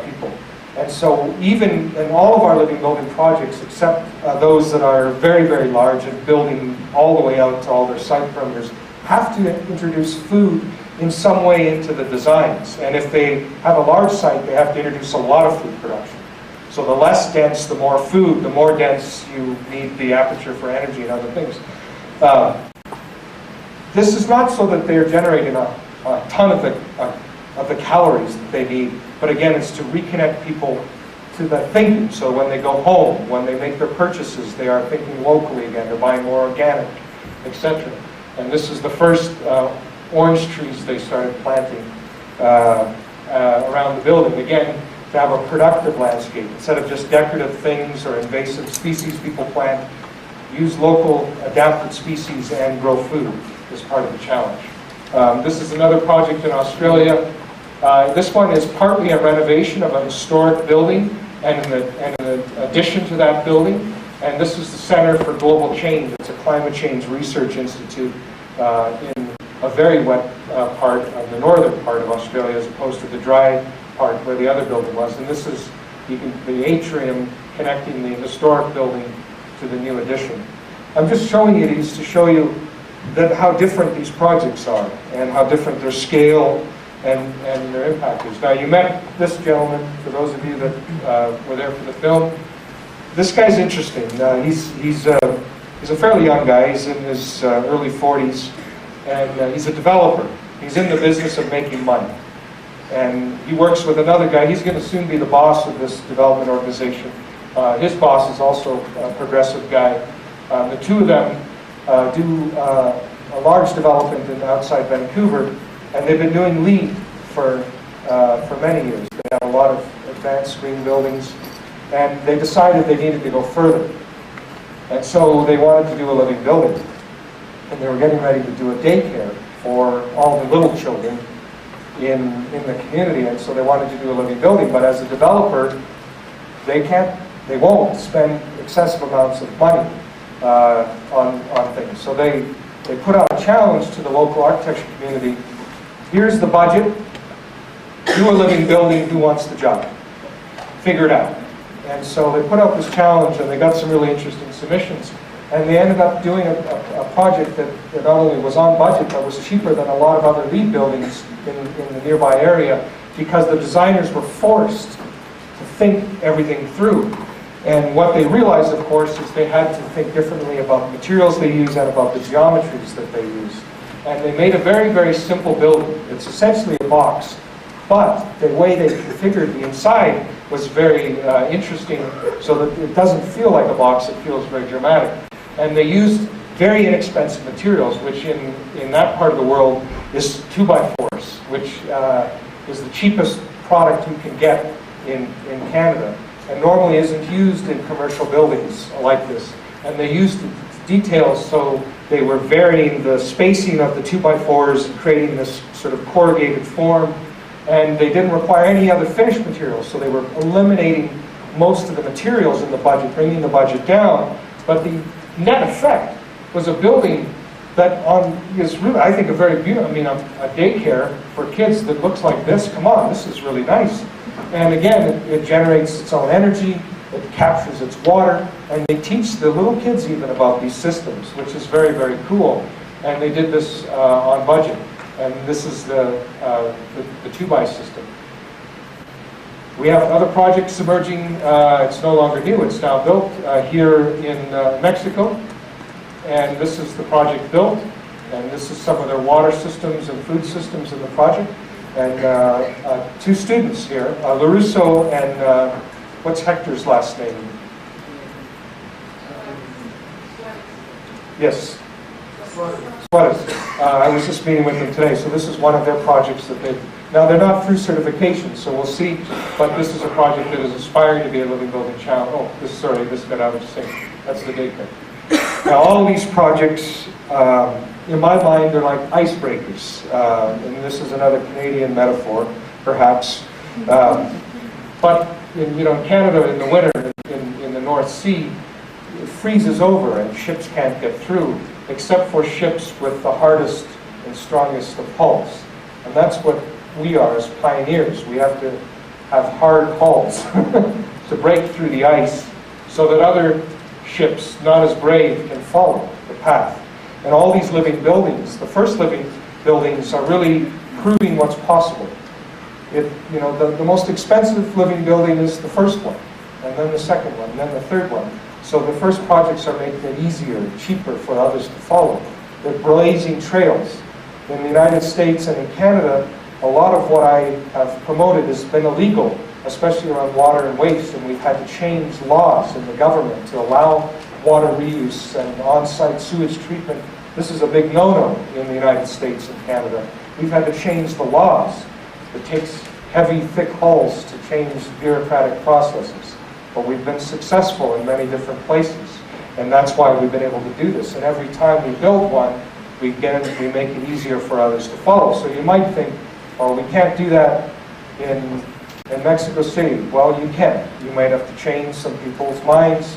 people. And so even in all of our living building projects, except those that are very, very large and building all the way out to all their site perimeters, have to introduce food in some way into the designs. And if they have a large site, they have to introduce a lot of food production. So the less dense, the more food, the more dense you need the aperture for energy and other things. This is not so that they're generating a ton of the calories that they need, but again, it's to reconnect people to the thinking. So when they go home, when they make their purchases, they are thinking locally again. They're buying more organic, etc. And this is the first orange trees they started planting around the building. Again, to have a productive landscape. Instead of just decorative things or invasive species people plant, use local adapted species and grow food as part of the challenge. This is another project in Australia. This one is partly a renovation of a historic building and an addition to that building. And this is the Center for Global Change. It's a climate change research institute in a very wet part of the northern part of Australia as opposed to the dry part where the other building was. And this is the atrium connecting the historic building to the new addition. I'm just showing you these to show you how different these projects are and how different their scale and their impact is. Now, you met this gentleman, for those of you that were there for the film. This guy's interesting. He's a fairly young guy. He's in his early 40s, and he's a developer. He's in the business of making money. And he works with another guy. He's going to soon be the boss of this development organization. His boss is also a progressive guy. The two of them do a large development outside Vancouver, and they've been doing LEED for many years. They have a lot of advanced green buildings, and they decided they needed to go further. And so they wanted to do a living building. And they were getting ready to do a daycare for all the little children in the community, and so they wanted to do a living building. But as a developer, they won't spend excessive amounts of money on things. So they put out a challenge to the local architecture community. Here's the budget. Do a living building. Who wants the job? Figure it out. And so they put out this challenge, and they got some really interesting submissions. And they ended up doing a project that not only was on budget, but was cheaper than a lot of other LEED buildings in the nearby area, because the designers were forced to think everything through. And what they realized, of course, is they had to think differently about the materials they use and about the geometries that they use. And they made a very, very simple building. It's essentially a box, but the way they configured the inside was very interesting, so that it doesn't feel like a box, it feels very dramatic. And they used very inexpensive materials, which in that part of the world is 2x4s, which is the cheapest product you can get in Canada, and normally isn't used in commercial buildings like this. And they used details, so they were varying the spacing of the 2x4s, creating this sort of corrugated form, and they didn't require any other finished materials, so they were eliminating most of the materials in the budget, bringing the budget down. But the net effect was a building that is really, I think, a very beautiful, a daycare for kids that looks like this. Come on, this is really nice. And again, it generates its own energy, it captures its water, and they teach the little kids even about these systems, which is very, very cool. And they did this on budget. And this is the 2x system. We have other projects emerging. It's no longer new, it's now built here in Mexico. And this is the project built. And this is some of their water systems and food systems in the project. And 2 students here, LaRusso and what's Hector's last name? Yes. Ciudades. I was just meeting with them today, so this is one of their projects that they've... Now, they're not through certification, so we'll see, but this is a project that is aspiring to be a living building challenge. Oh, this got out of sync. That's the daycare. Now, all these projects, in my mind, they're like icebreakers. And this is another Canadian metaphor, perhaps. But in Canada, in the winter, in the North Sea, it freezes over and ships can't get through, except for ships with the hardest and strongest of hulls. And that's what we are as pioneers. We have to have hard hulls to break through the ice so that other ships, not as brave, can follow the path. And all these living buildings, the first living buildings, are really proving what's possible. The most expensive living building is the first one, and then the second one, and then the third one. So the first projects are making it easier and cheaper for others to follow. They're blazing trails. In the United States and in Canada, a lot of what I have promoted has been illegal, especially around water and waste, and we've had to change laws in the government to allow water reuse and on-site sewage treatment. This is a big no-no in the United States and Canada. We've had to change the laws. It takes heavy, thick hulls to change bureaucratic processes. But we've been successful in many different places. And that's why we've been able to do this. And every time we build one, we make it easier for others to follow. So you might think, oh, we can't do that in Mexico City. Well, you can. You might have to change some people's minds.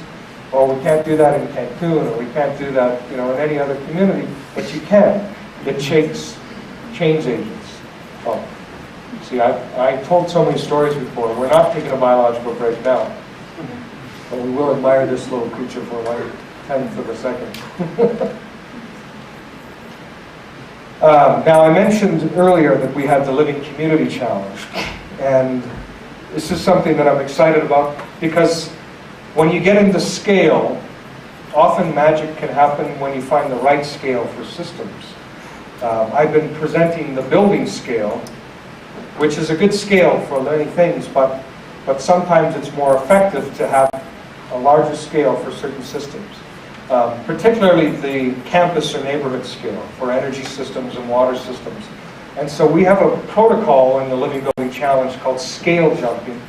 Or we can't do that in Cancun, or we can't do that, in any other community. But you can. It takes change agents. Oh. See, I told so many stories before. We're not taking a biological break now. But we will admire this little creature for 1/10 of a second. Now, I mentioned earlier that we had the Living Community Challenge. And this is something that I'm excited about because when you get into scale, often magic can happen when you find the right scale for systems. I've been presenting the building scale, which is a good scale for many things, but sometimes it's more effective to have a larger scale for certain systems. Particularly the campus or neighborhood scale for energy systems and water systems. And so we have a protocol in the Living Building Challenge called scale jumping,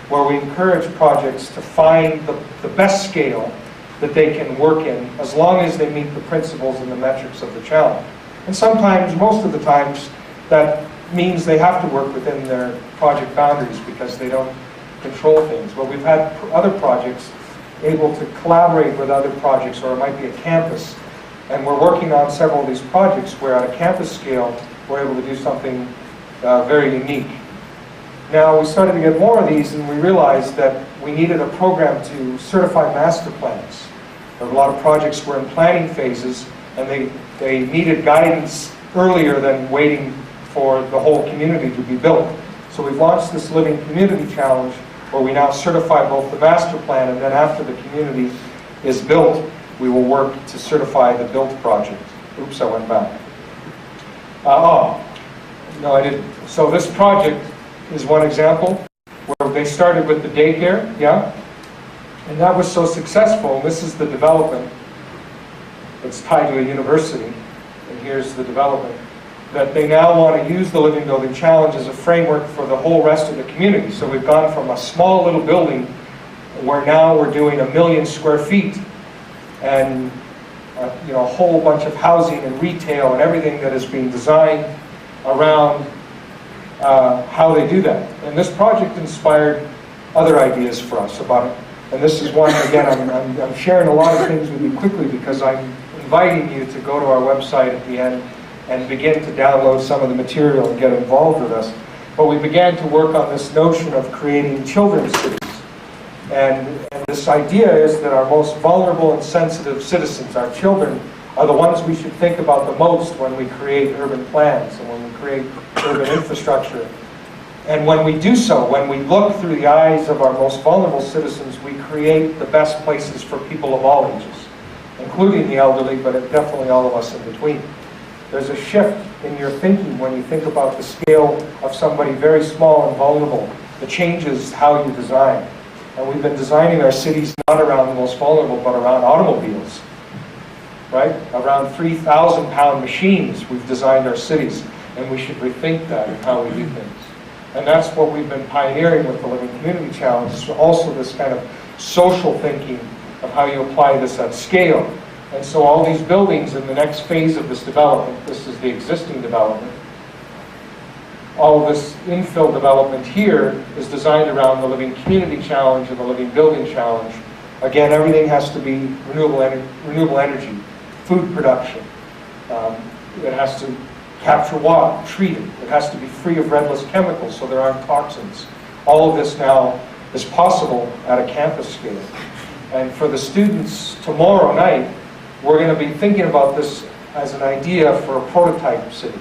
where we encourage projects to find the best scale that they can work in, as long as they meet the principles and the metrics of the challenge. And sometimes, most of the times, that means they have to work within their project boundaries because they don't control things. But we've had other projects able to collaborate with other projects, or it might be a campus. And we're working on several of these projects where on a campus scale, we're able to do something very unique. Now, we started to get more of these, and we realized that we needed a program to certify master plans. There were a lot of projects were in planning phases, and they needed guidance earlier than waiting for the whole community to be built. So we've launched this Living Community Challenge, where we now certify both the master plan, and then after the community is built, we will work to certify the built project. Oops, I went back. No, I didn't. So this project is one example where they started with the daycare, yeah? And that was so successful. This is the development. It's tied to a university, and here's the development. That they now want to use the Living Building Challenge as a framework for the whole rest of the community. So we've gone from a small little building where now we're doing 1 million square feet and a whole bunch of housing and retail and everything that is being designed around how they do that. And this project inspired other ideas for us about it. And this is one, again, I'm sharing a lot of things with you quickly because I'm in inviting you to go to our website at the end and begin to download some of the material and get involved with us. But we began to work on this notion of creating children's cities. And this idea is that our most vulnerable and sensitive citizens, our children, are the ones we should think about the most when we create urban plans and when we create urban infrastructure. And when we do so, when we look through the eyes of our most vulnerable citizens, we create the best places for people of all ages, including the elderly, but definitely all of us in between. There's a shift in your thinking when you think about the scale of somebody very small and vulnerable. It changes how you design. And we've been designing our cities not around the most vulnerable, but around automobiles, right? Around 3,000-pound machines we've designed our cities, and we should rethink that and how we do things. And that's what we've been pioneering with the Living Community Challenge, is also this kind of social thinking of how you apply this at scale. And so all these buildings in the next phase of this development, this is the existing development, all of this infill development here is designed around the Living Community Challenge and the Living Building Challenge. Again, everything has to be renewable energy, food production. It has to capture water, treat it. It has to be free of redless chemicals so there aren't toxins. All of this now is possible at a campus scale. And for the students tomorrow night, we're going to be thinking about this as an idea for a prototype city.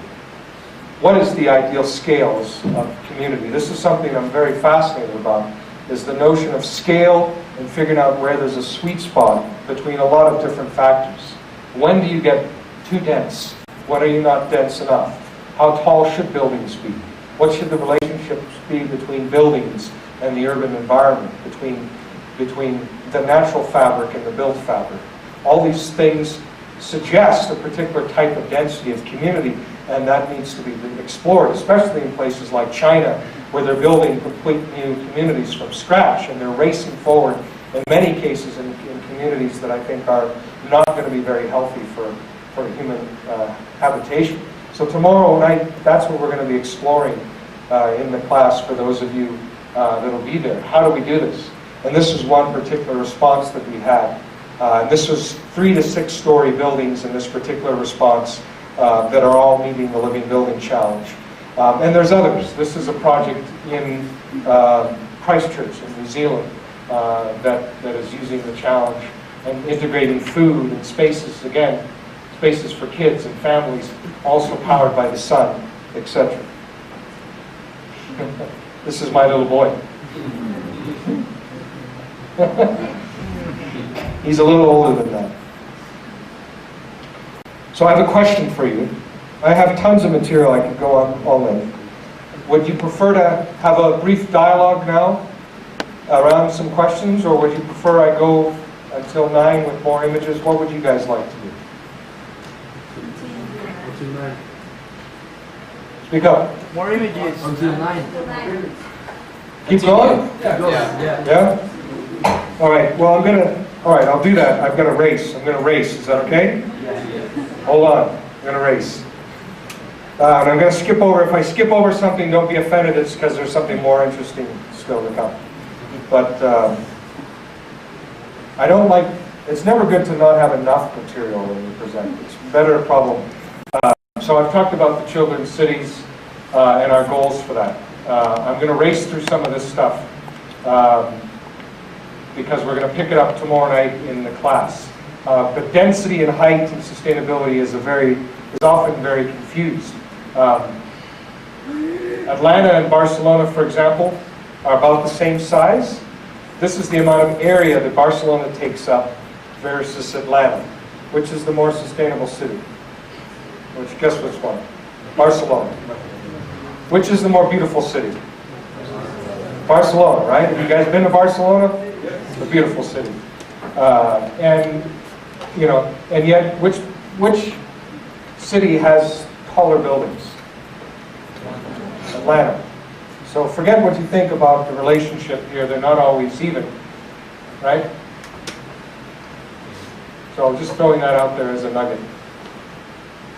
What is the ideal scales of community? This is something I'm very fascinated about, is the notion of scale and figuring out where there's a sweet spot between a lot of different factors. When do you get too dense? When are you not dense enough? How tall should buildings be? What should the relationships be between buildings and the urban environment, between the natural fabric and the built fabric? All these things suggest a particular type of density of community, and that needs to be explored, especially in places like China, where they're building complete new communities from scratch, and they're racing forward, in many cases, in communities that I think are not going to be very healthy for human habitation. So tomorrow night, that's what we're going to be exploring in the class for those of you that'll be there. How do we do this? And this is one particular response that we had. This was 3 to 6 story buildings in this particular response that are all meeting the Living Building Challenge. And there's others. This is a project in Christchurch in New Zealand that is using the challenge and integrating food and spaces, again, spaces for kids and families, also powered by the sun, etc. This is my little boy. He's a little older than that. So I have a question for you. I have tons of material I could go on all night. Would you prefer to have a brief dialogue now around some questions, or would you prefer I go until 9 with more images? What would you guys like to do? Until 9. Speak up. More images. Until 9. Keep going? Yeah? All right, well, I'll do that. I've got a race. I'm going to race. Is that okay? Hold on. I'm going to race. And I'm going to skip over. If I skip over something, don't be offended. It's because there's something more interesting still to come. But I don't like, it's never good to not have enough material when you present. It's better a problem. So I've talked about the children's cities and our goals for that. I'm going to race through some of this stuff because we're going to pick it up tomorrow night in the class. But density and height and sustainability is often very confused. Atlanta and Barcelona, for example, are about the same size. This is the amount of area that Barcelona takes up versus Atlanta. Which is the more sustainable city? Guess which one? Barcelona. Which is the more beautiful city? Barcelona, right? Have you guys been to Barcelona? It's a beautiful city. And yet, which city has taller buildings? Atlanta. So forget what you think about the relationship here. They're not always even, right? So just throwing that out there as a nugget.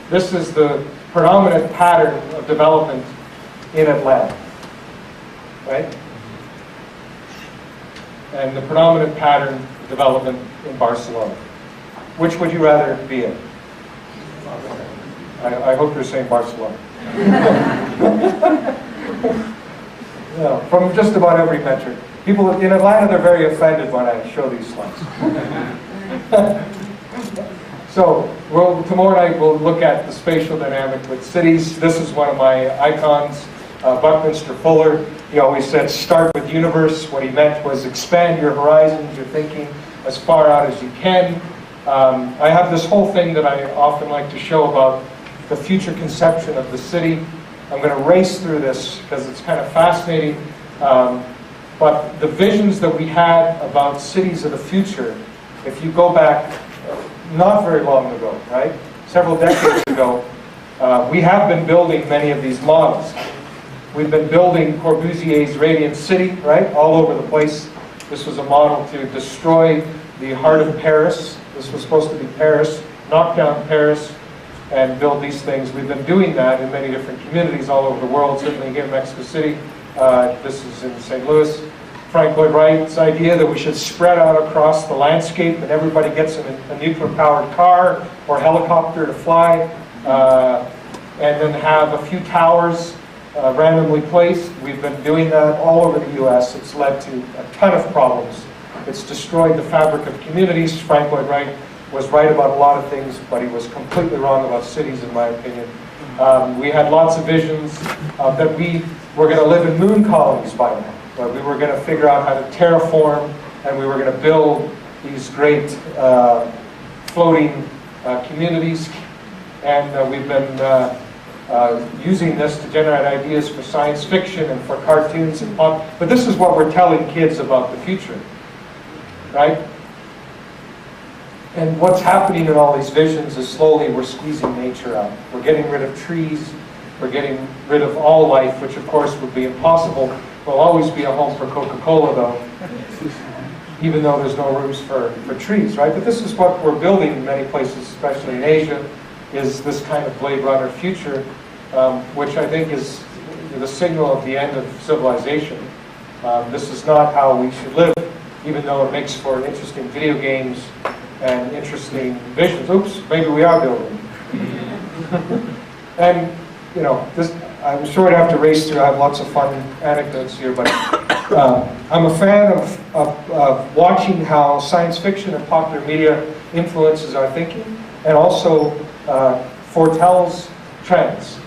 This is the predominant pattern of development in Atlanta, right? And the predominant pattern of development in Barcelona. Which would you rather be in? I hope you're saying Barcelona. No, from just about every metric. People in Atlanta, they're very offended when I show these slides. So, tomorrow night we'll look at the spatial dynamic with cities. This is one of my icons, Buckminster Fuller. He always said, start with universe. What he meant was expand your horizons, your thinking as far out as you can. I have this whole thing that I often like to show about the future conception of the city. I'm going to race through this because it's kind of fascinating. But the visions that we had about cities of the future, if you go back not very long ago, right? Several decades ago, we have been building many of these models. We've been building Corbusier's Radiant City, right? All over the place. This was a model to destroy the heart of Paris. This was supposed to be Paris, knock down Paris, and build these things. We've been doing that in many different communities all over the world, certainly here in Mexico City. This is in St. Louis. Frank Lloyd Wright's idea that we should spread out across the landscape and everybody gets a nuclear-powered car or helicopter to fly, and then have a few towers randomly placed. We've been doing that all over the U.S. It's led to a ton of problems. It's destroyed the fabric of communities. Frank Lloyd Wright was right about a lot of things, but he was completely wrong about cities, in my opinion. We had lots of visions that we were going to live in moon colonies by now. We were going to figure out how to terraform, and we were going to build these great floating communities. And we've been using this to generate ideas for science fiction and for cartoons and pop. But this is what we're telling kids about the future, right? And what's happening in all these visions is slowly we're squeezing nature out. We're getting rid of trees. We're getting rid of all life, which of course would be impossible. There'll always be a home for Coca-Cola, though, even though there's no rooms for trees, right? But this is what we're building in many places, especially in Asia, is this kind of Blade Runner future, which I think is the signal of the end of civilization. This is not how we should live, even though it makes for interesting video games and interesting visions. Oops, maybe we are building. And, you know, this, I'm sure I'd have to race through. I have lots of fun anecdotes here, but I'm a fan of watching how science fiction and popular media influences our thinking and also foretells trends.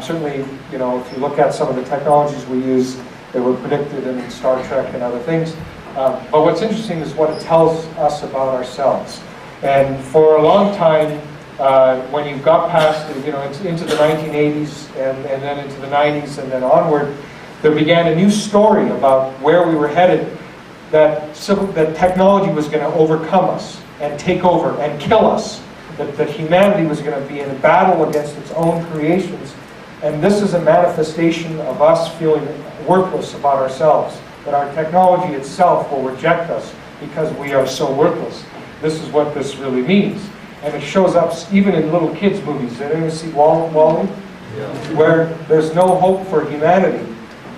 Certainly, you know, if you look at some of the technologies we use, they were predicted in Star Trek and other things. But what's interesting is what it tells us about ourselves. And for a long time, when you got past, you know, into the 1980s and then into the 90s and then onward, there began a new story about where we were headed, that technology was going to overcome us and take over and kill us, that humanity was going to be in a battle against its own creations. And this is a manifestation of us feeling worthless about ourselves, that our technology itself will reject us because we are so worthless. This is what this really means. And it shows up even in little kids' movies. Did anyone see Wall-E? Yeah. Where there's no hope for humanity.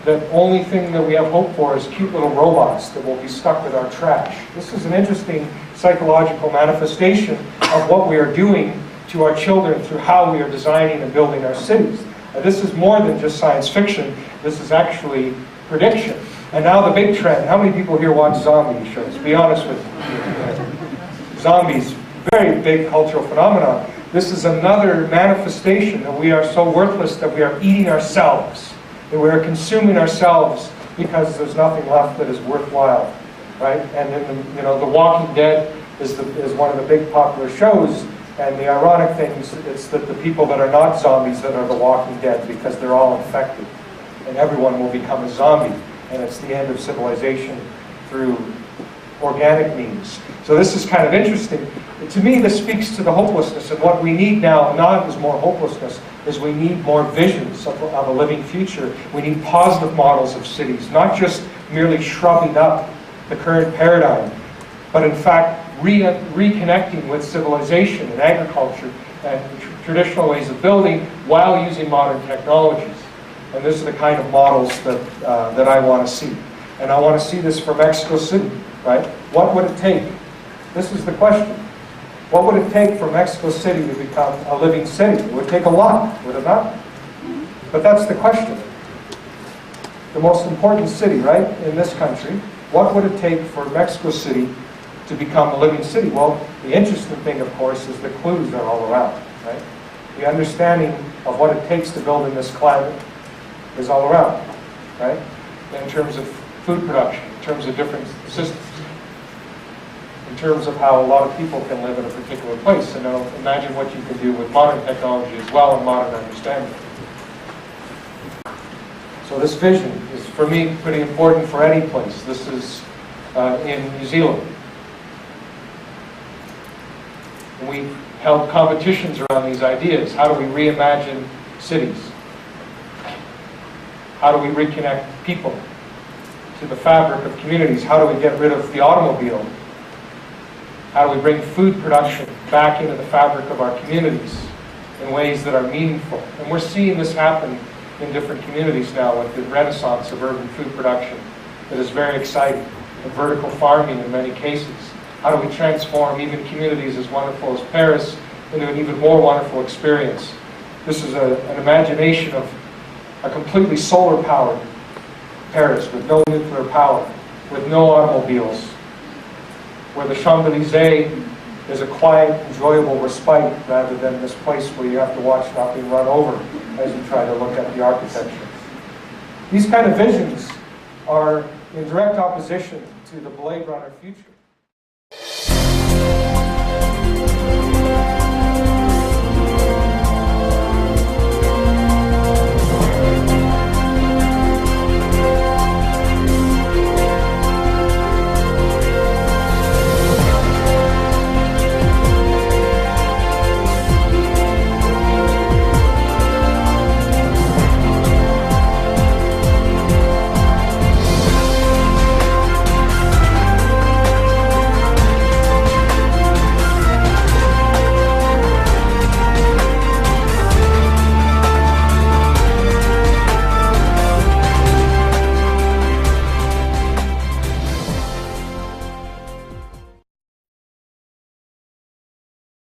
The only thing that we have hope for is cute little robots that will be stuck with our trash. This is an interesting psychological manifestation of what we are doing to our children through how we are designing and building our cities. This is more than just science fiction. This is actually prediction. And now the big trend. How many people here watch zombie shows? Be honest with me. Zombies. Very big cultural phenomenon. This is another manifestation that we are so worthless that we are eating ourselves, that we are consuming ourselves because there's nothing left that is worthwhile, right? And then, you know, The Walking Dead is one of the big popular shows, and the ironic thing is it's that the people that are not zombies that are the Walking Dead because they're all infected, and everyone will become a zombie, and it's the end of civilization through organic means. So this is kind of interesting. To me, this speaks to the hopelessness, and what we need now, not is more hopelessness, is we need more visions of a living future. We need positive models of cities, not just merely shrubbing up the current paradigm, but in fact reconnecting with civilization and agriculture and traditional ways of building while using modern technologies. And these are the kind of models that I want to see. And I want to see this for Mexico City, right? What would it take? This is the question. What would it take for Mexico City to become a living city? It would take a lot, would it not? But that's the question. The most important city, right, in this country, what would it take for Mexico City to become a living city? Well, the interesting thing, of course, is the clues are all around, right? The understanding of what it takes to build in this climate is all around, right? In terms of food production, in terms of different systems, in terms of how a lot of people can live in a particular place. And now imagine what you can do with modern technology as well and modern understanding. So this vision is, for me, pretty important for any place. This is in New Zealand. We held competitions around these ideas. How do we reimagine cities? How do we reconnect people to the fabric of communities? How do we get rid of the automobile? How do we bring food production back into the fabric of our communities in ways that are meaningful? And we're seeing this happen in different communities now with the renaissance of urban food production that is very exciting, and vertical farming in many cases. How do we transform even communities as wonderful as Paris into an even more wonderful experience? This is an imagination of a completely solar-powered Paris with no nuclear power, with no automobiles, where the Champs-Élysées is a quiet, enjoyable respite rather than this place where you have to watch nothing run over as you try to look at the architecture. These kind of visions are in direct opposition to the Blade Runner future.